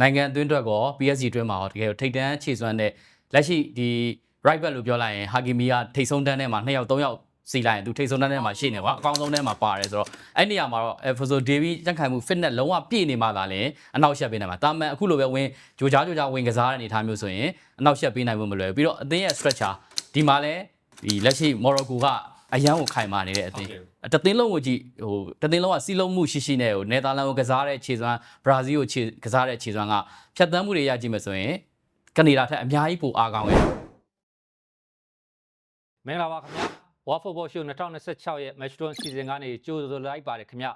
နိုင်ငံအတွင်းအတွက်ကော PSG အတွင်းမှာတကယ်ထိတ်တန်းခြေစွမ်းတဲ့လက်ရှိဒီ right back လို့ပြောလိုက်ရင်ဟာကီမီကထိတ်ဆုံးတန်းထဲမှာ2ယောက်3ယောက်စီလိုက်ရင်သူထိတ်ဆုံးတန်းထဲမှာရှိနေကွာအကောင်းဆုံးထဲမှာပါတယ်ဆိုတော့အဲ့နေရာမှာတော့ Alfonso Davies တက်ခိုင်မှု fitness လုံးဝပြည့်နေမှသာလဲအနောက်ရှက်ပေးနိုင်မှာတာမန်အခုလိုပဲဝင်ဂျိုဂျာဝင်ကစားတဲ့အနေအထားမျိုးဆိုရင်အနောက်ရှက်ပေးနိုင်ဖို့မလွယ်ဘူးပြီးတော့အသင်းရဲ့ structure ဒီမှာလဲဒီလက်ရှိ Morocco ကအရန်ကိုခိုင်မာနေတဲ့အသင်းတသင်းလုံးကိုကြည့်တသင်းလုံးကစီးလုံးမှုရှိနဲ့နယ်သာလန်ကိုကစားတဲ့ခြေစွမ်းဘရာဇီးကိုကစားတဲ့ခြေစွမ်းကဖြတ်သန်းမှုတွေရကြည့်မယ်ဆိုရင်ကနေဒါထက်အများကြီးပိုအားကောင်းတယ်မင်္ဂလာပါခင်ဗျာ World Football Show 2026ရဲ့ Match 2 Season ကနေကြိုဆိုလိုက်ပါတယ်ခင်ဗျာ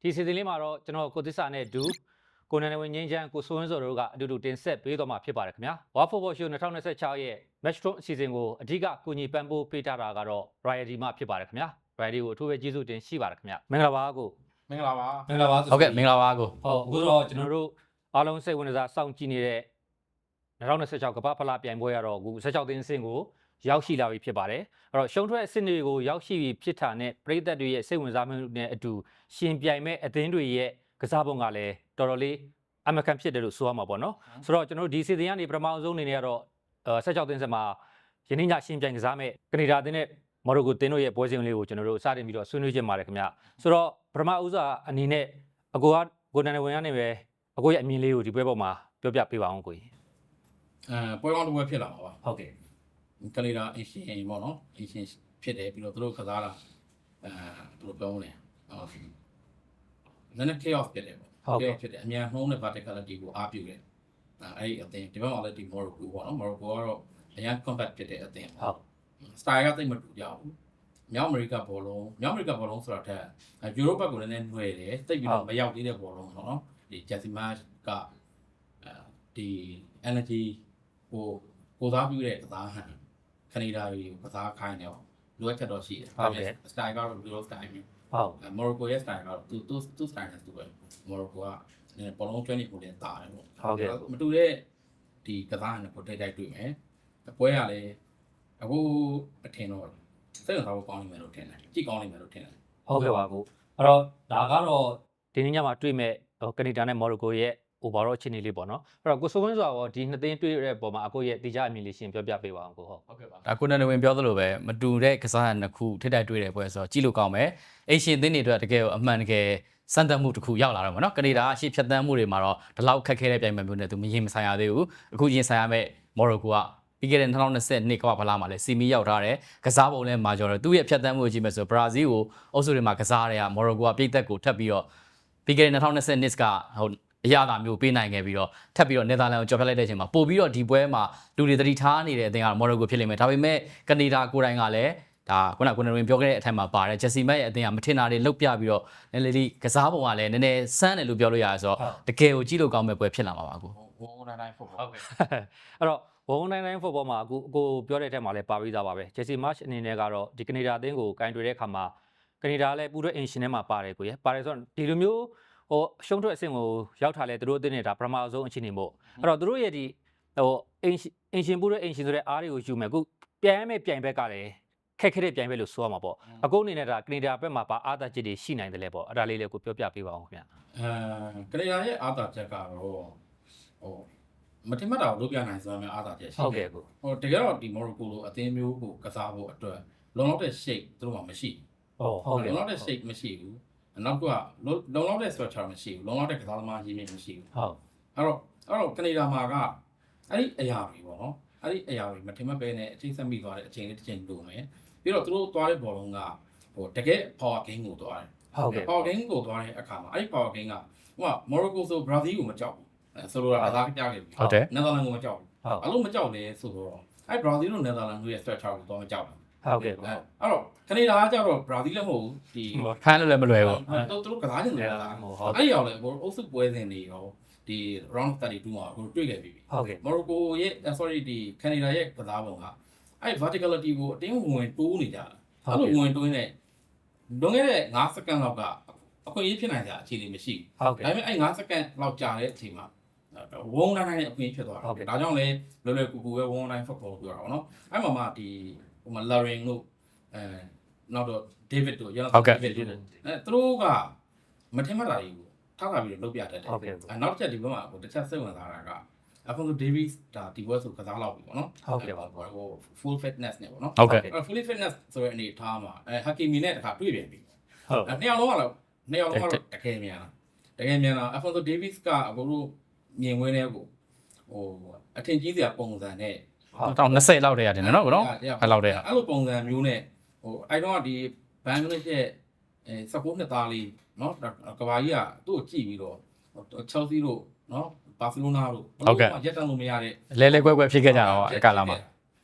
ဒီ Season လေးမှာတော့ကျွန်တော်ကိုသစ္စာနဲ့ဒူကိုနန်ဝင်ငင်းချမ်းကိုစိုးဝင်းစောတို့ကအတူတူတင်ဆက်ပေးသွားမှာဖြစ်ပါတယ်ခင်ဗျာ World Football Show 2026ရဲ့ Match 2 Season ကိုအဓိကကူညီပံ့ပိုးပေးထားတာကတော့ Royalty မှဖြစ်ပါတယ်ခင်ဗျာ Royalty ကိုအထူးပဲကျေးဇူးတင်ရှိပါတယ်ခင်ဗျာမင်္ဂလာပါကိုမင်္ဂလာပါဟုတ်ကဲ့မင်္ဂလာပါကိုဟုတ်အခုတော့ကျွန်တော်တို့အားလုံးစိတ်ဝင်စားစောင့်ကြည့်နေတဲ့2026ကမ္ဘာဖလားပြိုင်ပွဲရတော့အခု16သိန်းအဆင့်ကိုရောက်ရှိလာပြီဖြစ်ပါတယ်အဲ့တော့ရှုံးထွက်အဆင့်တွေကိုရောက်ရှိပြီဖြစ်တာနဲ့ပြည်သက်တွေရဲ့စိတ်ဝင်စားမှုနဲ့အတူရှင်ပြိုင်မဲ့အသင်းတွေရဲ့ကစားပုံကလည်းတော်တော်လေးအမကန်ဖြစ်တယ်လို့ဆိုရမှာပေါ့နော်ဆိုတော့ကျွန်တော်တို့ဒီစီဇန်ကနေပထမဆုံးအနေနဲ့ကတော့16သိန်းဆက်မှာယနေ့ညရှင်ပြိုင်ကစားမဲ့ကနေဒါအသင်းနဲ့မော်ရိုကိုအသင်းတို့ရဲ့ပွဲစဉ်လေးကိုကျွန်တော်တို့စတင်ပြီးတော့ဆွေးနွေးကြပါတယ်ခင်ဗျဆိုတော့ပထမဦးစွာအနေနဲ့အကိုကကိုနန်ဝင်ကနေပဲအကိုရဲ့အမြင်လေးကိုဒီပွဲပေါ်မှာပြောပြပေးပါအောင်ကိုကြီးပွဲကောင်းတစ်ပွဲဖြစ်လာပါဟုတ်ကဲ့ကနေဒါအရှင်ပေါ့နော်အရှင်ဖြစ်တယ်ပြီးတော့သူတို့ကစားတာသူတို့ပြောနေနည်း chaos ဖြစ်တယ်ပေါ့ chaos ဖြစ်တယ်အများနှုံးတဲ့ verticality ကိုအားပြုတယ်အဲ့ဒီအသင်းဒီဘက်မှာလည်းဒီ Morocco ပေါ့နော် Morocco ကတော့အရင် compact ဖြစ်တဲ့အသင်းဟုတ် style ကသိမတူကြဘူးမြောက်အမေရိကဘောလုံးဆိုတာထက်ယူရိုပကိုလည်းနည်းနည်းနှွယ်တယ်တိတ်ပြီးတော့မရောက်သေးတဲ့ဘောလုံးပေါ့နော်ဒီ Jessima ကဒီ energy ကိုစားပြုတဲ့ကစားဟန်ကနေဒါကိုကစားခိုင်းတယ်ပေါ့လိုအပ်ချက်တော့ရှိတယ်ဟုတ်ကဲ့ style ကတော့ Euro style မျိုးဟုတ် Morocco ရဲ့ style ကတော့သူ style နဲ့သူပဲ Morocco ကဘောလုံးကျွမ်းနေကိုလည်းတာတယ်ပေါ့ဟုတ်ကဲ့မတူတဲ့ဒီကစားဟန်ကိုတိုက်တွေ့မယ်ပွဲရလဲအခုအထင်တော့စိတ်ဝင်စားဖို့ကောင်းနေမယ်လို့ထင်တယ်ကြည့်ကောင်းနေမယ်လို့ထင်တယ်ဟုတ်ကဲ့ပါကိုအဲ့တော့ဒါကတော့ဒီနေ့ညမှာတွေ့မဲ့ကနေဒါနဲ့မော်ရိုကိုရဲ့ overall အခြေအနေလေးပေါ့နော်အဲ့တော့ကိုစိုးဝင်းစွာရောဒီနှစ်သိန်းတွေ့ရတဲ့ပုံမှာအကိုရဲ့တိကျအမြင်လေးရှင်းပြောပြပေးပါအောင်ကိုဟုတ်ကဲ့ပါဒါကိုနန်ဝင်ပြောသလိုပဲမတူတဲ့ကစားဟန်နှစ်ခုထိတိုက်တွေ့တဲ့ပွဲဆိုတော့ကြည့်လို့ကောင်းမယ်အိရှင်သင်းတွေအတွက်တကယ်အမှန်တကယ်စံတန်မှုတစ်ခုရောက်လာတော့မှာနော်ကနေဒါရှေ့ဖြတ်တန်းမှုတွေမှာတော့ဒီလောက်ခက်ခဲတဲ့ပြိုင်ပွဲမျိုးနဲ့သူမရင်မဆိုင်ရသေးဘူးအခုရင်ဆိုင်ရမဲ့မော်ရိုကိုကပြီးခဲ့တဲ့2022ကမ္ဘာဖလားမှာလည်းစီမီရောက်ထားတယ်ကစားပုံလည်းမာကျော်တယ်သူ့ရဲ့ဖြတ်တန်းမှုကိုကြည့်မယ်ဆိုဘရာဇီးကိုအုပ်စုတွေမှာကစားရမော်ရိုကိုကပြည်သက်ကိုထပ်ပြီးတော့ပြီးခဲ့တဲ့2022ကအရာသာမျိုးပေးနိုင်ခဲ့ပြီးတော့ထပ်ပြီးတော့နယ်သာလန်ကိုကြော်ဖြတ်လိုက်တဲ့အချိန်မှာပို့ပြီးတော့ဒီပွဲမှာလူတွေတတိထားနေတဲ့အသင်းကမော်ရိုကိုဖြစ်လိမ့်မယ်ဒါပေမဲ့ကနေဒါကိုယ်တိုင်ကလည်းဒါခုနကကိုနရဝင်ပြောခဲ့တဲ့အထက်မှာပါတယ်ဂျက်စီမက်ရဲ့အသင်းကမထင်တာတွေလုတ်ပြပြီးတော့နည်းနည်းလေးကစားပုံကလည်းနည်းနည်းစမ်းတယ်လို့ပြောလို့ရတယ်ဆိုတော့တကယ်ကိုကြည့်လို့ကောင်းမဲ့ပွဲဖြစ်လာမှာပါကို199 football ဟုတ်ကဲ့အဲ့တော့199 football မှာအခုအကိုပြောတဲ့အထက်မှာလည်းပါပြီးသားပါပဲဂျက်စီမတ်အနေနဲ့ကတော့ဒီကနေဒါအသင်းကိုကင်တွယ်တဲ့အခါမှာကနေဒါလည်းပူတဲ့အင်ရှင်ထဲမှာပါတယ်ကိုရပါတယ်ဆိုတော့ဒီလိုမျိုးရှုံးထွက်အဆင့်ကိုရောက်ထားလဲသူတို့အသင်းနဲ့ဒါပထမဆုံးအခြေအနေပေါ့အဲ့တော့သူတို့ရဲ့ဒီအင်ရှင်ပူတဲ့အင်ရှင်ဆိုတဲ့အားတွေကိုယူမယ်အခုပြန်ရမယ့်ပြိုင်ဘက်ကလည်းခက်ခဲတဲ့ပြိုင်ဘက်လို့ဆိုရမှာပေါ့အခုအနေနဲ့ဒါကနေဒါဘက်မှာပါအားသာချက်တွေရှိနိုင်တယ်လေပေါ့အဲ့ဒါလေးလည်းကိုပြောပြပေးပါအောင်ခင်ဗျကနေဒါရဲ့အားသာချက်ကတော့မထင်မှတ်တာကိုလုပ်ပြနိုင်စွမ်းများအားသာချက်ရှိဟုတ်ကဲ့ကိုတကယ်တော့ဒီ Morocco လိုအသင်းမျိုးကိုကစားဖို့အတွက်လုံလောက်တဲ့ shape သူတို့မှမရှိဟုတ်ကဲ့လုံလောက်တဲ့ shape မရှိဘူးနောက်ကလုံလောက်တဲ့ structure မရှိဘူးလုံလောက်တဲ့ကစားသမားကြီးမျိုးမရှိဘူးဟုတ်အဲ့တော့ကနေဒါမှာကအဲ့ဒီအရာတွေပေါ့နော်အဲ့ဒီအရာတွေမထင်မှတ်ပဲနဲ့အချိန်ဆက်မိသွားတဲ့အချိန်လေးတစ်ချိန်လိုမယ်ပြီးတော့သူတို့သွားတဲ့ဘောလုံးကတကယ် power game ကိုသွားတယ်ဟုတ်ကဲ့ power game ကိုသွားတဲ့အခါမှာအဲ့ဒီ power game ကMorocco ဆို Brazil ကိုမကြောက်ဘူးဆိုတော့အသားပြခဲ့ပြီနယ်သာလန်ကိုမကြောက်ဘူးအဲ့လိုမကြောက်လဲဆိုတော့အဲ့ Brazil နဲ့နယ်သာလန်တို့ရဲ့ structure ကိုတော့မကြောက်ဘူးဟုတ်ကဲ့အဲ့တော့ကနေဒါကကြတော့ Brazil လည်းမဟုတ်ဘူးဒီဖမ်းလို့လည်းမလွယ်ဘူးသူတို့ကစားနေတယ်လားအဲ့ဒီရောက်လဲအုပ်စုပွဲစဉ်တွေရောဒီ round 32မှာကိုတွေ့ခဲ့ပြီဟုတ်ကဲ့ Morocco ရဲ့ sorry ဒီ Canada ရဲ့ကစားပုံကအဲ့ verticality ကိုအတင်းဝင်တိုးနေကြတာအဲ့လိုဝင်တိုးနေလွန်ခဲ့တဲ့5စက္ကန့်လောက်ကအခွင့်အရေးဖြစ်နိုင်ကြအခြေအနေမရှိဘူးဒါပေမဲ့အဲ့5စက္ကန့်လောက်ကြာတဲ့အချိန်မှာဝုန်းတိုင်းနဲ့အခွင့်အရေးဖြစ်သွားတာဒါကြောင့်လေလွယ်လွယ်ကူကူပဲဝုန်းတိုင်း football ပြောတာပေါ့နော်အဲ့မှာမှဒီဟိုမှာ Larin တို့နောက်တော့ David တို့David သူတို့ကမထင်မှတ်တာတွေကို ထားလာပြီးတော့လုပ်ပြတတ်တယ် ဟုတ်ကဲ့ နောက်တစ်ချက်ဒီဘက်မှာတစ်ချက်စိတ်ဝင်စားတာက Alfonso Davies ဒါဒီဘက်ဆိုကစားလောက်ပြီပေါ့နော် ဟုတ်ကဲ့ပါ ဟို full fitness နဲ့ပေါ့နော် ဟုတ်ကဲ့ full fitness ဆိုတဲ့အနေထားမှာHakimi နဲ့တခါတွေ့ပြန်ပြီ ဟုတ် နှစ်ယောက်လုံးကတော့တကယ်မြန်တာ Alfonso Davies ကအခုတို့မြင်ဝင်းတဲ့ကိုဟိုအထင်ကြီးစရာပုံစံနဲ့ တောင်20လောက်တည်းရတယ်နော်ဗောနော်အဲ့လောက်တည်း အဲ့လိုပုံစံမျိုးနဲ့ဟိုအဲ့တော့ဒီဘန်ဂလားဒေ့ရှ်ရဲ့16နှစ်သားလေးနော်ကဘာကြီးကသူ့ကိုကြည့်ပြီးတော့ Chelsea တို့နော်ဘာစီလိုနာတို့ရက်တန်လို့မရတဲ့ လဲကွဲဖြစ်ခဲ့ကြတော့အကလာမှာ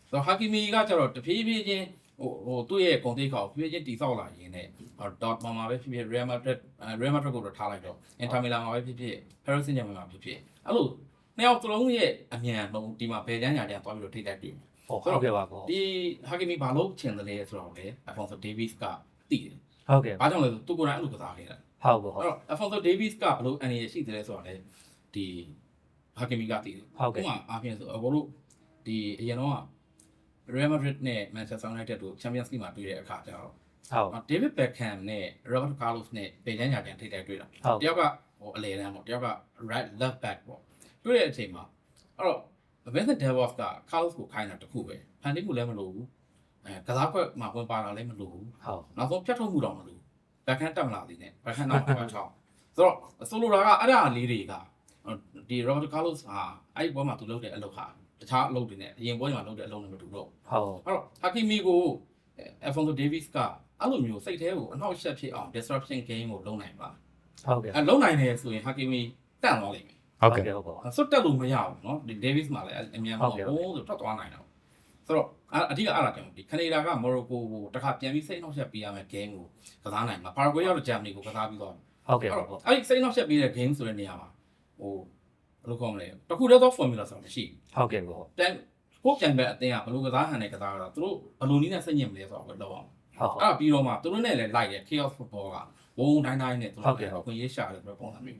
ဆိုတော့ Hakimi ကကျတော့တဖြည်းဖြည်းချင်းဟိုသူ့ရဲ့ဂုဏ်သိက္ခာကိုဖြည်းဖြည်းချင်းတည်ဆောက်လာရင်းနဲ့ဒေါ့မှာပဲဖြစ်ဖြစ် Real Madrid ကိုတော့ထားလိုက်တော့ Inter Milan မှာပဲဖြစ်ဖြစ် Paris Saint-Germain မှာဖြစ်ဖြစ်အဲ့လိုနှစ်ယောက်စလုံးရဲ့အမြန်လုံးဒီမှာဘယ်ချမ်းညာတဲ့သွားပြီးတော့ထိတိုက်တွေ့ ဟုတ်ကဲ့ပါကို ဒီ Hakimi ဘာလို့ချင်တယ်လဲဆိုတော့လေ Alfonso Davies ကသိတယ် ဟုတ်ကဲ့ ဘာကြောင့်လဲဆိုသူကိုယ်တိုင်အဲ့လိုကစားခဲ့တာ ဟုတ်ကဲ့ အဲ့တော့ Alfonso Davies ကဘလို့အနေရရှိတယ်လဲဆိုတော့လေဒီ Hakimi ကသိတယ် ဟုတ်ကဲ့ ဥပမာအားဖြင့်ဆိုအခုတို့ဒီအရင်တော့ Real Madrid နဲ့ Manchester United တို့ Champions League မှာတွေ့တဲ့အခါကျတော့ ဟုတ် David Beckham နဲ့ Roberto Carlos နဲ့ပေချမ်းညာပြန်ထိတိုက်တွေ့တာတယောက်ကဟိုအလေတန်းပေါ့တယောက်က right left back ပေါ့တွေ့တဲ့အချိန်မှာအဲ့တော့ Vincent Del Bosque က Carlos ကိုခိုင်းတာတခုပဲဖန်တီးမှုလည်းမလိုဘူးကစားကွက်မှာဝင်ပါတာလည်းမလိုဘူး ဟုတ် နောက်ဆုံးဖြတ်ထုတ်မှုတော့မလိုဘူး Beckham တက်မလာသေးနဲ့ Beckham တော့ပတ်ချောင်းဆိုတော့ဆိုလိုတာကအဲ့ဒါလေးတွေကဒီ Roberto Carlos ဟာအဲ့ဒီပွဲမှာသူလုပ်တဲ့အလုပ်ဟာတခြားအလုပ်တွေနဲ့အရင်ပွဲမှာလုပ်တဲ့အလုပ်နဲ့မတူတော့ ဟုတ် အဲ့တော့ Hakimi ကို Alfonso Davies ကအဲ့လိုမျိုးစိတ်ထဲကိုအနှောက်အယှက်ဖြစ်အောင် disruption game ကိုလုပ်နိုင်ပါ ဟုတ်ကဲ့ အဲ့လုပ်နိုင်တယ်ဆိုရင် Hakimi တန့်သွားလိမ့်မယ် ဟုတ်ကဲ့ ဟုတ်ပါ ဆွတ်တက်လို့မရဘူးเนาะဒီ Davies မှာလည်းအမြန်ဆုံးဟိုးဆိုထွက်သွားနိုင်တော့ဆိုတော့အဓိကအဲ့ဒါကြောင့်ဒီကနေဒါက Morocco ကိုတစ်ခါပြန်ပြီးစိတ်နှောက်ယှက်ပေးရမယ် game ကိုကစားနိုင်မှာ Paraguay ရောက်တော့ Germany ကိုကစားပြီးတော့ ဟုတ်ကဲ့ အဲ့ဒီစိတ်နှောက်ယှက်ပေးတဲ့ game ဆိုတဲ့နေရာမှာဟိုဘယ်လိုခေါ်မလဲတခုတည်းသော formula ဆိုတာမရှိဘူး ဟုတ်ကဲ့ကို တန်ကိုပြန်ပဲအတင်းကဘယ်လိုကစားဟန်နဲ့ကစားတာသူတို့ဘယ်လိုနည်းနဲ့ဆက်ညစ်မလဲဆိုတော့လောက်အောင် ဟုတ် အဲ့ပြီးတော့မှသူတို့နဲ့လည်းလိုက်တယ် chaos football ကဝုန်းတိုင်းတိုင်းနဲ့သူတို့ခွင့်ရေးရှာတယ်ဆိုတော့ပုံစံမျိုး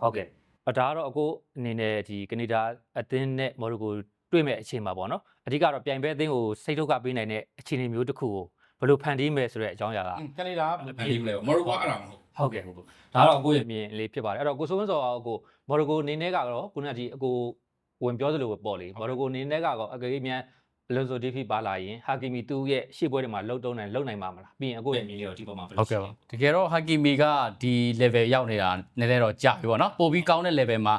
ဟုတ်ကဲ့ဒါကတော့အခုအနေနဲ့ဒီကနေဒါအသင်းနဲ့မော်ရိုကိုတွေ့မဲ့အချိန်မှာပေါ့နော်အဓိကတော့ပြိုင်ပွဲအသင်းကိုစိတ်ထုတ်ကပေးနိုင်တဲ့အခြေအနေမျိုးတစ်ခုကိုဘယ်လိုဖန်တီးမယ်ဆိုတဲ့အကြောင်းအရာက ကနေဒါဘယ်လိုလဲမော်ရိုကိုအဲ့ဒါမဟုတ် ဟုတ်ကဲ့ဟုတ်ဒါတော့ကိုယ့်ရဲ့မြင်လေးဖြစ်ပါတယ်အဲ့တော့ကိုစိုးဝင်းစောကိုမော်ရိုကိုအနေနဲ့ကတော့ခုနကဒီအကိုဝင်ပြောသလိုပဲပေါ့လေမော်ရိုကိုအနေနဲ့ကတော့အကေမြန်အလွန်ဆိုဒီဖီပါလာရင်ဟာကီမီသူ့ရဲ့ရှေ့ပွဲတွေမှာလှုပ်တုံးနိုင်လှုပ်နိုင်မှာမလားပြီးရင်အကိုရဲ့မြင်လေးတော့ဒီပေါ်မှာဘယ်လို ဟုတ်ကဲ့ပါတကယ်တော့ Hakimi ကဒီ level ရောက်နေတာနည်းနည်းတော့ကြာပြီပေါ့နော်ပိုပြီးကောင်းတဲ့ level မှာ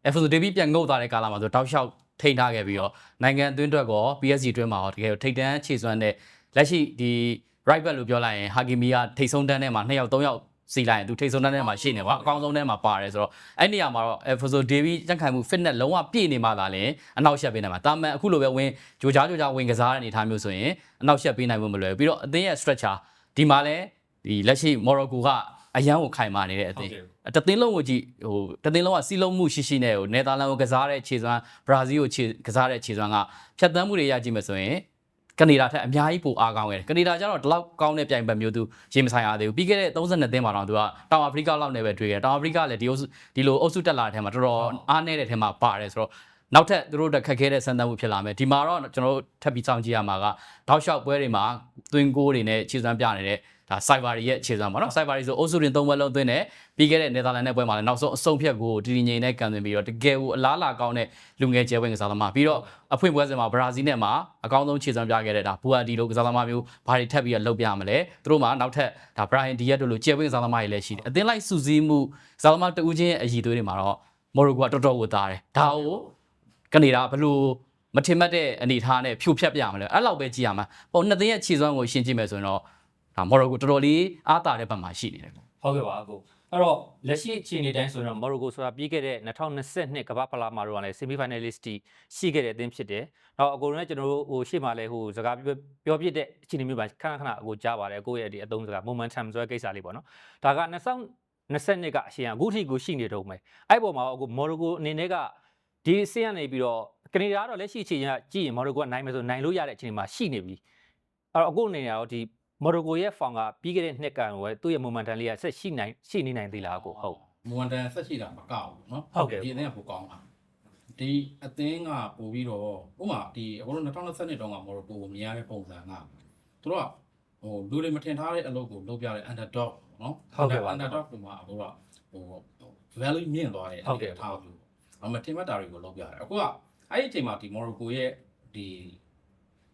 Alfonso Davies ပြန်ငုတ်သွားတဲ့ကာလမှာဆိုတောက်လျှောက်ထိန်းထားခဲ့ပြီးတော့နိုင်ငံအတွင်းအတွက်ကော PSG အတွင်းမှာရောတကယ်ထိပ်တန်းခြေစွမ်းတဲ့လက်ရှိဒီ right back လို့ပြောလိုက်ရင် Hakimi ကထိပ်ဆုံးတန်းထဲမှာ2ယောက်3ယောက်စီလိုက်ရင်သူထိပ်ဆုံးတန်းထဲမှာရှိနေပါအကောင်းဆုံးထဲမှာပါတယ်ဆိုတော့အဲ့နေရာမှာတော့ Alfonso Davies ကြံ့ခိုင်မှု fitness လုံးဝပြည့်နေမှသာလင်အနောက်ရှက်ပေးနိုင်မှာတာမန်အခုလိုပဲဝင်ဂျိုဂျာဝင်ကစားတဲ့အနေအထားမျိုးဆိုရင်အနောက်ရှက်ပေးနိုင်ဖို့မလွယ်ဘူးပြီးတော့အသင်းရဲ့ structure ဒီမှာလည်းဒီလက်ရှိ Morocco ကအရန်ကိုခိုင်မာနေတဲ့အသင်းတသင်းလုံးကိုကြည့်ဟိုတသင်းလုံးကစီးလုံးမှုရှိနဲ့ဟိုနယ်သာလန်ကိုကစားတဲ့ခြေစွမ်းဘရာဇီးကိုကစားတဲ့ခြေစွမ်းကဖြတ်သန်းမှုတွေရကြည့်မယ်ဆိုရင်ကနေဒါထက်အများကြီးပိုအားကောင်းတယ်ကနေဒါကျတော့ဒီလောက်ကောင်းတဲ့ပြိုင်ပွဲမျိုးသူရေမဆိုင်ရသေးဘူးပြီးခဲ့တဲ့32သင်းမှာတော့သူကတောင်အာဖရိကလောက်နဲ့ပဲတွေ့တယ်တောင်အာဖရိကလည်းဒီလိုအုပ်စုတက်လာတဲ့ထဲမှာတော်တော်အားနည်းတဲ့ထဲမှာပါတယ်ဆိုတော့နောက်ထပ်သူတို့တက်ခက်ခဲတဲ့စံတမ်းမှုဖြစ်လာမယ်ဒီမှာတော့ကျွန်တော်တို့ထပ်ပြီးစောင့်ကြည့်ရမှာကတောက်လျှောက်ပွဲတွေမှာသွင်းကိုးတွေနဲ့ခြေစွမ်းပြနေတဲ့ဒါ cyber ရဲ့ခြေစွမ်းပါနော် cyber ဆိုအုပ်စုတွင်3ပွဲလုံးသွင်းတယ်ပြီးခဲ့တဲ့နယ်သာလန်နဲ့ပွဲမှာလည်းနောက်ဆုံးအဆုံးဖြတ်ကိုတီတီငိန်နဲ့ကန်သွင်းပြီးတော့တကယ်ကိုအလားလာကောင်းတဲ့လူငယ်ကျဲဝင်ကစားသမားပြီးတော့အဖွင့်ပွဲစဉ်မှာဘရာဇီးနဲ့မှာအကောင်းဆုံးခြေစွမ်းပြခဲ့တဲ့ဒါဘူအာဒီလိုကစားသမားမျိုးဘာတွေထပ်ပြီးတော့လုပ်ပြရမလဲသူတို့မှာနောက်ထပ်ဒါဘရိုင်ဒီယက်တို့လိုကျဲဝင်ကစားသမားတွေလည်းရှိတယ်အသင်းလိုက်စုစည်းမှုကစားသမားတဦးချင်းရဲ့အရည်သွေးတွေမှာတော့မော်ရိုကိုကတော်တော်ကိုသားတယ်ဒါကိုကနေဒါဘလို့မထင်မှတ်တဲ့အနေအထားနဲ့ဖြိုဖျက်ပြရမလဲအဲ့လောက်ပဲကြည့်ရမှာပုံနှစ်သင်းရဲ့ခြေစွမ်းကိုရှင်းကြည့်မယ်ဆိုရင်တော့ဒါမော်ရိုကိုတော်တော်လေးအားတာတဲ့ဘက်မှာရှိနေတယ် ဟုတ်ကဲ့ပါအကိုအဲ့တော့လက်ရှိအခြေအနေတိုင်းဆိုရင်တော့မော်ရိုကိုဆိုတာပြီးခဲ့တဲ့2022ကမ္ဘာဖလားမှာတော့လည်း semi finalist ရှိခဲ့တဲ့အသင်းဖြစ်တယ်။နောက်အကိုနဲ့ကျွန်တော်တို့ဟိုရှေ့မှာလည်းဟိုစကားပြောပြတဲ့အခြေအနေမျိုးပါခဏခဏအကိုကြားပါတယ်အကိုရဲ့ဒီအသုံးစကား momentum ဆိုတဲ့ကိစ္စလေးပေါ့နော်။ဒါက2022ကအရှင်အခုထိကိုရှိနေတော့မယ်။အဲ့ပေါ်မှာအကိုမော်ရိုကိုအနေနဲ့ကဒီအဆင့်ကနေပြီးတော့ကနေဒါကတော့လက်ရှိအခြေအနေကကြည့်ရင်မော်ရိုကိုကနိုင်မယ်ဆိုနိုင်လို့ရတဲ့အခြေအနေမှာရှိနေပြီ။အဲ့တော့အကိုအနေနဲ့တော့ဒီမော်ရိုကိုရဲ့ဖောင်ကပြီးခဲ့တဲ့နှစ်ကန်ဝယ်သူ့ရဲ့ momentum လေးကဆက်ရှိနေနိုင်သေးလားကိုဟုတ် momentum ဆက်ရှိတာမကောက်ဘူးเนาะ ဟုတ်ကဲ့ ဒီအသင်းကပိုကောင်းတာဒီအသင်းကပို့ပြီးတော့ဥပမာဒီအခု2022တုန်းကမော်ရိုကိုကိုမြင်ရတဲ့ပုံစံကသူတို့ကဟိုလူတွေမထင်ထားတဲ့အလုပ်ကိုလုပ်ပြတဲ့ underdog เนาะ underdog ပုံမှာအခုကဟို value မြင့်သွားတယ်အဲ့ဒီထားမျိုးမထင်မှတ်တာတွေကိုလုပ်ပြတယ်အခုကအဲ့ဒီအချိန်မှာဒီ Morocco ရဲ့ဒ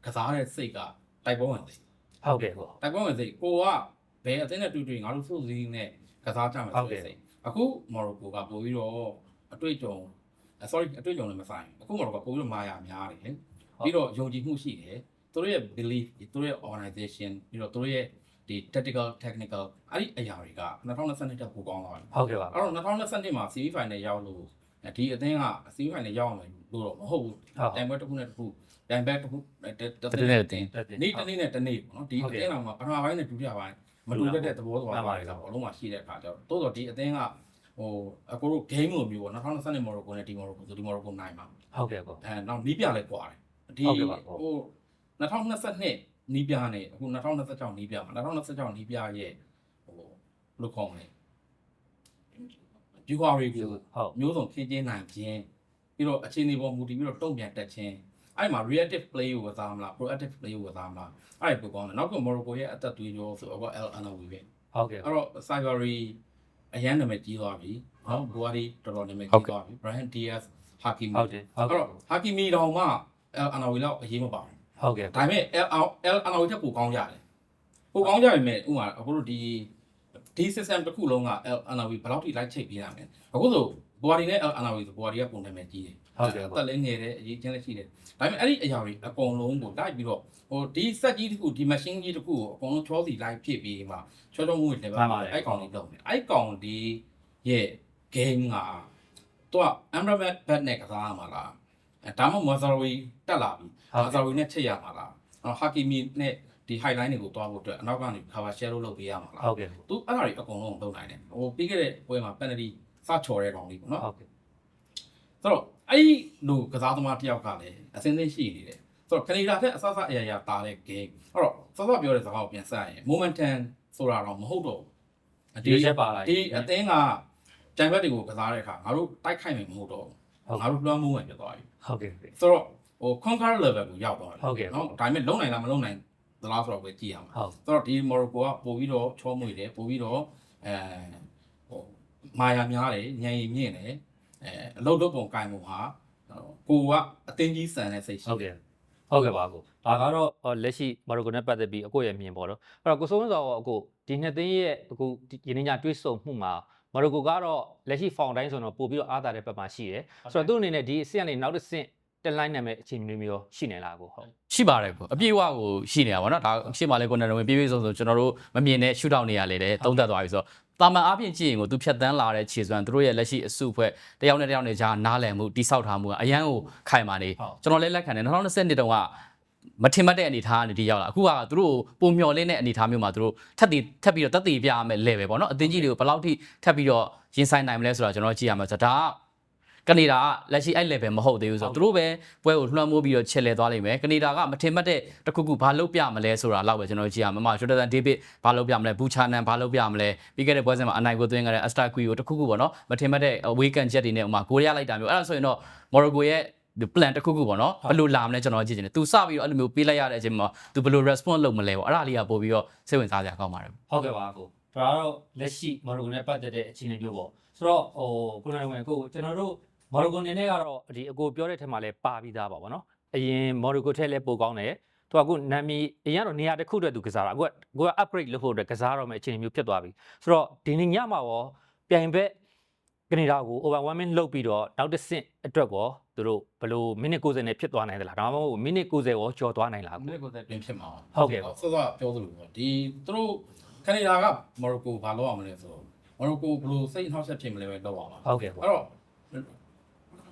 ီကစားတဲ့စိတ်ကတိုက်ပွဲဝင်စိတ် ဟုတ်ကဲ့ပေါ့ တိုက်ပွဲဝင်စိတ်ကိုကဘယ်အသင်းနဲ့တွေ့ငါတို့စုစည်းနဲ့ကစားကြမှာဆိုတဲ့စိတ်အခု Morocco ကပို့ပြီးတော့အတွေ့အကြုံ sorry အတွေ့အကြုံလည်းမဆိုင်အခု Morocco ပို့ပြီးတော့မာယာများတယ်ပြီးတော့ယုံကြည်မှုရှိတယ်သူတို့ရဲ့ belief သူတို့ရဲ့ organization ပြီးတော့သူတို့ရဲ့ဒီ tactical technical အဲ့ဒီအရာတွေက2022တက်ပိုကောင်းသွားတယ် ဟုတ်ကဲ့ပါ အဲ့တော့2022မှာ semi final ရောက်လို့ဒီအသင်းက semi final ရောက်အောင်လို့တော့မဟုတ်ဘူးတိုင်ပွဲတစ်ခုနဲ့တစ်ခုတိုင်ဘက်တစ်ခုတစ်နေ့နဲ့တစ်နေ့ပေါ့နော်ဒီအသင်းတော်မှာပထမပိုင်းနဲ့ဒုတိယပိုင်းမတူတဲ့သဘောသွားပါတယ်ဆိုတော့အလုံးမှာရှိတဲ့အခါကျတော့တိုးတော့ဒီအသင်းကဟိုအကိုတို့ game လိုမျိုးပေါ့2022 Morocco နဲ့ဒီ Morocco ဆိုဒီ Morocco နိုင်မှာ ဟုတ်ကဲ့ပေါ့ နောက်နီးပြလဲကွာတယ်ဒီဟို2022နီးပြနဲ့အခု2026နီးပြမှာ2026နီးပြရဲ့ဟိုလို့ခေါ်မယ်ယူကာရီကိုမျိုးစုံခင်းကျင်းနိုင်ခြင်းပြီးတော့အခြေအနေပေါ်မူတည်ပြီးတော့တုံ့ပြန်တက်ခြင်းအဲ့မှာ reactive play ကိုကစားမလား proactive play ကိုကစားမလားအဲ့ဒါပိုကောင်းတယ်နောက်က Morocco ရဲ့အသက်သွေးကြောဆိုတော့ El Anawi ပဲ ဟုတ်ကဲ့ အဲ့တော့ Saibari အရန်နာမည်ကြီးသွားပြီနော် Buhari တော်တော်နာမည်ကြီးသွားပြီ Brahim Diaz Hakimi ဟုတ်တယ်ဟုတ် အဲ့တော့ Hakimi တောင်မှ El Anawi လောက်အရေးမပါဘူး ဟုတ်ကဲ့ ဒါပေမဲ့ El Anawi တက်ပိုကောင်းကြတယ်ပိုကောင်းကြပြီမဲ့ဥမာအခုတို့ဒီ system တစ်ခုလုံးက El Anawi ဘယ်လောက်ထိလိုက်ချိတ်ပေးရမလဲအခုဆို Buhari နဲ့ El Anawi ဆို Buhari ကပုံနာမည်ကြီးတယ်တက်လည်းငယ်တယ်အရေးချင်းလည်းရှိတယ်ဒါပေမဲ့အဲ့ဒီအရာတွေအကုန်လုံးကိုလိုက်ပြီးတော့ဟိုဒီ set ကြီးတစ်ခုဒီ machine ကြီးတစ်ခုကိုအကုန်လုံးချောစီလိုက်ဖြစ်ပြီးမှချောချောမှုတွေလည်းအဲ့ကောင်လေးလုပ်နေအဲ့ကောင်ဒီရဲ့ game ကသူက Amrabat bat နဲ့ကစားရမှာလားဒါမှမဟုတ် Mazraoui တက်လာပြီ Mazraoui နဲ့ချက်ရမှာလားHakimi နဲ့ဒီ highline တွေကိုတွားဖို့အတွက်အနောက်ကနေ cover share လုပ်ပေးရမှာလား ဟုတ်ကဲ့ သူအဲ့ဒါတွေအကုန်လုံးလုပ်နိုင်တယ်ဟိုပြီးခဲ့တဲ့ပွဲမှာ penalty စချော်တဲ့ကောင်လေးပေါ့နော် ဟုတ်ကဲ့ ဆိုတော့အဲ့ဒီလူကစားသမားတယောက်ကလည်းအစင်းစင်းရှိနေတယ်ဆိုတော့ကနေဒါထက်အဆအအရာရာတာတဲ့ game အဲ့တော့စောစောပြောတဲ့စကားကိုပြန်ဆက်ရင် momentum ဆိုတာတော့မဟုတ်တော့ဘူးဒီအသင်းကဂျန်ဘက်တွေကိုကစားတဲ့အခါငါတို့တိုက်ခိုက်မယ်မဟုတ်တော့ဘူးငါတို့လွှမ်းမိုးမယ်ဖြစ်သွားပြီ ဟုတ်ကဲ့ ဆိုတော့ဟို conquer level ကိုရောက်သွားတယ် ဟုတ်ကဲ့ နော်ဒါပေမဲ့လုံနိုင်လားမလုံနိုင်သလားဆိုတော့ပဲကြည့်ရမှာ ဟုတ် ဆိုတော့ဒီ Morocco ကပို့ပြီးတော့ချောမွေတယ်ပို့ပြီးတော့ဟိုမာယာများတယ်ညံရီမြင့်တယ်အလုတ်လုတ်ပုံကင်ပုံဟာကိုကအတင်းကြီးစံတဲ့စိတ်ရှိ ဟုတ်ကဲ့ဟုတ်ကဲ့ပါကိုဒါကတော့လက်ရှိမာရိုကိုနဲ့ပတ်သက်ပြီးအကိုရဲ့မြင်ပေါ့နော်အဲ့တော့ကိုစိုးဝင်းစောအကိုဒီနှစ်သိန်းရဲ့အခုရင်းနှီးညတွေးဆုံမှုမှာမာရိုကိုကတော့လက်ရှိဖောင်တိုင်းဆိုတော့ပို့ပြီးတော့အားသာတဲ့ဘက်မှာရှိတယ်ဆိုတော့သူ့အနေနဲ့ဒီအဆင့်ကနေနောက်တစ်ဆင့်တက်လိုင်းနာမည်အခြေအနေမျိုးရှိနေလားကိုဟုတ် ရှိပါတယ်ကိုအပြည့်အဝကိုရှိနေတာပေါ့နော်ဒါရှေ့မှာလည်းကိုနယ်တော်ဝင်ပြည့်ပြည့်စုံစုံကျွန်တော်တို့မမြင်တဲ့ရှူတောက်နေရလေတဲ့သုံးသက်သွားပြီဆိုတော့တာမန်အားဖြင့်ကြည့်ရင်ကိုသူဖြတ်တန်းလာတဲ့ခြေစွမ်းသူတို့ရဲ့လက်ရှိအစုအဖွဲ့တယောက်နဲ့တယောက်နဲ့ကြားနားလည်မှုတိဆောက်ထားမှုကအရန်ကိုခိုင်မာနေကျွန်တော်လည်းလက်ခံတယ်2020တုန်းကမထင်မှတ်တဲ့အနေထားကနေဒီရောက်လာအခုကသူတို့ပုံမျော်လင်းတဲ့အနေထားမျိုးမှာသူတို့ထပ်ပြီးတော့တက်တည်ပြရမယ် level ပေါ့နော်အသင်းကြီးတွေကိုဘယ်လောက်ထိထပ်ပြီးတော့ရင်ဆိုင်နိုင်မလဲဆိုတာကျွန်တော်ကြည့်ရမှာဆိုတော့ဒါကနေဒါကလက်ရှိအဲ့ level မဟုတ်သေးဘူးဆိုတော့သူတို့ပဲပွဲကိုလွှမ်းမိုးပြီးတော့ချက်လဲသွားလိမ့်မယ်ကနေဒါကမထင်မှတ်တဲ့တခုခုဘာလုပ်ပြမလဲဆိုတာလောက်ပဲကျွန်တော်ကြည့်ရမှာမမဂျိုဒန်ဒေးဗစ်ဘာလုပ်ပြမလဲဘူချာနန်ဘာလုပ်ပြမလဲပြီးခဲ့တဲ့ပွဲစဉ်မှာအနိုင်ကိုသွင်းခဲ့တဲ့အစတာကွီကိုတခုခုပေါ့နော်မထင်မှတ်တဲ့အဝေးကန်ချက်တွေနဲ့ဥမာဂိုးရလိုက်တာမျိုးအဲ့ဒါဆိုရင်တော့မော်ရိုကိုရဲ့ဒီ plan တခုခုပေါ့နော်ဘယ်လိုလာမလဲကျွန်တော်ကြည့်ချင်တယ်သူစပြီးတော့အဲ့လိုမျိုးပေးလိုက်ရတဲ့အချိန်မှာသူဘယ်လို response လုပ်မလဲပေါ့အဲ့ဒါလေးကပို့ပြီးတော့စိတ်ဝင်စားစရာကောင်းပါတယ် ဟုတ်ကဲ့ပါကိုဒါကတော့လက်ရှိမာရိုကိုနဲ့ပတ်သက်တဲ့အခြေအနေမျိုးပေါ့ဆိုတော့ဟိုကိုနယ်ဝင်ကိုကျွန်တော်တို့မော်ရိုကိုနေနဲ့ကတော့ဒီအကိုပြောတဲ့ထက်မှလည်းပါပြီးသားပါဗောနော်အရင်မော်ရိုကိုထက်လည်းပိုကောင်းတယ်သူကအခုနာမည်အရင်တော့နေရာတစ်ခုတည်းသူကစားတာအခုက upgrade လုပ်ဖို့အတွက်ကစားတော့မယ့်အခြေအနေမျိုးဖြစ်သွားပြီဆိုတော့ဒီနေ့ညမှာရောပြိုင်ဘက်ကနေဒါကို overwhelming လုပ်ပြီးတော့နောက်တစ်ဆင့်အတွက်ကောသူတို့ဘယ်လိုမိနစ်90နဲ့ဖြစ်သွားနိုင်သလားဒါမှမဟုတ်မိနစ်90ရောကျော်သွားနိုင်လား မိနစ်90ပြင်ဖြစ်မှာ ဟုတ်ကဲ့ စောစောပြောသလိုပေါ့ဒီသူတို့ကနေဒါကမော်ရိုကိုဘာလုပ်အောင်မလဲဆိုတော့မော်ရိုကိုဘယ်လိုစိတ်နှောက်ယှက်ဖြစ်မလဲပဲလုပ်အောင်ပါ ဟုတ်ကဲ့ပေါ့ အဲ့တော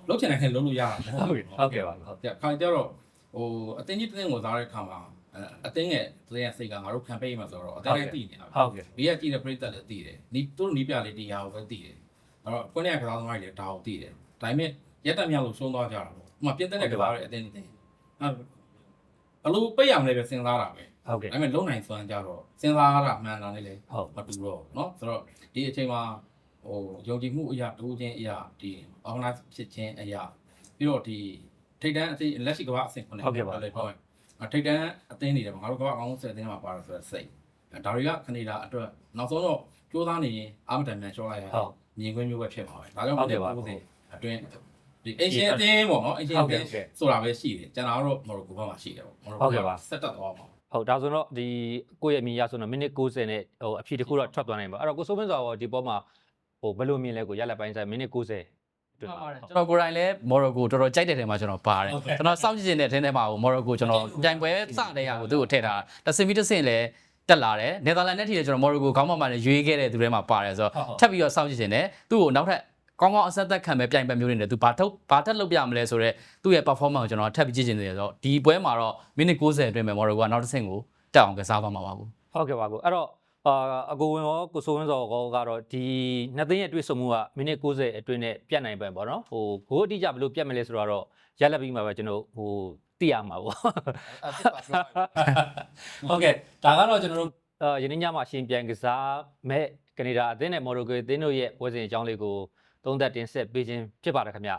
့လုပ်ချင်တဲ့ခင်လုပ်လို့ရတာမဟုတ်ဘူး ဟုတ်ကဲ့ပါဟုတ် ကြခိုင်ကြတော့ဟိုအတင်းကြီးတင်းကိုစားတဲ့ခါမှာအတင်းရဲ့တရားစိတ်ကငါတို့ campaign မှာဆိုတော့အတင်းတိုင်းတည်နေတာ ဟုတ်ကဲ့ ဘေးကကြည့်တဲ့ပရိသတ်လည်းတည်တယ်နီးသူတို့နီးပြလေးတရားကိုပဲတည်တယ်အဲ့တော့ကိုယ့်နဲ့ကစားသမားတွေလည်းဒါကိုတည်တယ်ဒါပေမဲ့ရက်တက်မြောက်လို့ဆုံးသွားကြတာပေါ့ဥပမာပြည့်တဲ့ကစားတဲ့အတင်းတင်းအဲ့ဘလို့ပိတ်ရမလဲပဲစဉ်းစားတာပဲ ဟုတ်ကဲ့ ဒါပေမဲ့လုံနိုင်စွမ်းကြတော့စဉ်းစားရတာမှန်တာနဲ့လေ ဟုတ် မတူတော့เนาะဆိုတော့ဒီအချိန်မှာဟိုယုံကြည်မှုအရာတူးချင်းအရာဒီ organize ဖြစ်ခြင်းအရာပြီးတော့ဒီထိတ်တန်းအသိလက်ရှိကမ္ဘာအဆင့်9လည်းပြောရင်ထိတ်တန်းအသင်းနေတယ်ငါတို့ကမ္ဘာအကောင်းဆုံးအသင်းမှာပါတယ်ဆိုတော့စိတ်ဒါတွေကကနေဒါအတွက်နောက်ဆုံးတော့ကြိုးစားနေရင်အာမတန်မြန်ရှော့လိုက်ရ မြင်ကွင်းမျိုးပဲဖြစ်မှာပဲဒါကြောင့်မို့လို့အတွင်းဒီအရှင်အတင်းပေါ့နော်အရှင်အတင်းဆိုတာပဲရှိတယ်ကျွန်တော်တို့မော်ရိုကိုဘက်မှာရှိတယ်ပေါ့မော်ရိုကိုဆက်တက်သွားမှာ ဟုတ်ဒါဆိုတော့ဒီကိုယ့်ရဲ့အမြင်ရဆိုတော့မိနစ်60နဲ့ဟိုအဖြေတစ်ခုတော့ထွက်သွားနိုင်ပါအဲ့တော့ကိုစိုးမင်းစွာတော့ဒီပေါ်မှာဟိုဘယ်လိုမြင်လဲကိုရလက်ပိုင်းဆိုင်မိနစ်60ကျွန်တော်ကိုယ်တိုင်လည်းမော်ရိုကိုတော်တော်ကြိုက်တဲ့ထဲမှာကျွန်တော်ပါတယ်ကျွန်တော်စောင့်ကြည့်နေတဲ့ထဲမှာမော်ရိုကိုကျွန်တော်ပြိုင်ပွဲစတဲ့ဟာကိုသူ့ကိုထည့်ထားတာတစ်စင်ပြီးတစ်စင်လည်းတက်လာတယ်နယ်သာလန်နဲ့ထိလည်းကျွန်တော်မော်ရိုကိုခေါင်းမှန်ရွေးခဲ့တဲ့သူတွေမှာပါတယ်ဆိုတော့ထပ်ပြီးတော့စောင့်ကြည့်နေတယ်သူ့ကိုနောက်ထပ်ကောင်းကောင်းအဆက်သက်ခံပဲပြိုင်ပွဲမျိုးတွေနဲ့သူဘာထက်လုပ်ပြမလဲဆိုတော့သူ့ရဲ့ performance ကိုကျွန်တော်ထပ်ပြီးကြည့်နေတယ်ဆိုတော့ဒီပွဲမှာတော့မိနစ်60အတွင်းမှာမော်ရိုကိုကနောက်တစ်ဆင့်ကိုတက်အောင်ကစားသွားမှာပါဘူး ဟုတ်ကဲ့ပါကိုအဲ့တော့အကိုဝင်ရောကိုစိုးဝင်းစောကောကတော့ဒီနှစ်သိန်းရဲ့တွေ့ဆုံမှုကမိနစ်60အတွင်းနဲ့ပြတ်နိုင်ပဲပေါ့နော်ဟိုဂိုးအတိအကျဘယ်လိုပြတ်မလဲဆိုတော့ရလက်ပြီးမှာပဲကျွန်တော်ဟိုသိရမှာပေါ့ဟုတ်ကဲ့ဒါကတော့ကျွန်တော်တို့ယနေ့ညမှာရှင်ပြန်ကစားမဲ့ကနေဒါအသင်းနဲ့မော်ရိုကိုအသင်းတို့ရဲ့ပွဲစဉ်အကြောင်းလေးကိုသုံးသပ်တင်ဆက်ပေးခြင်းဖြစ်ပါတယ်ခင်ဗျ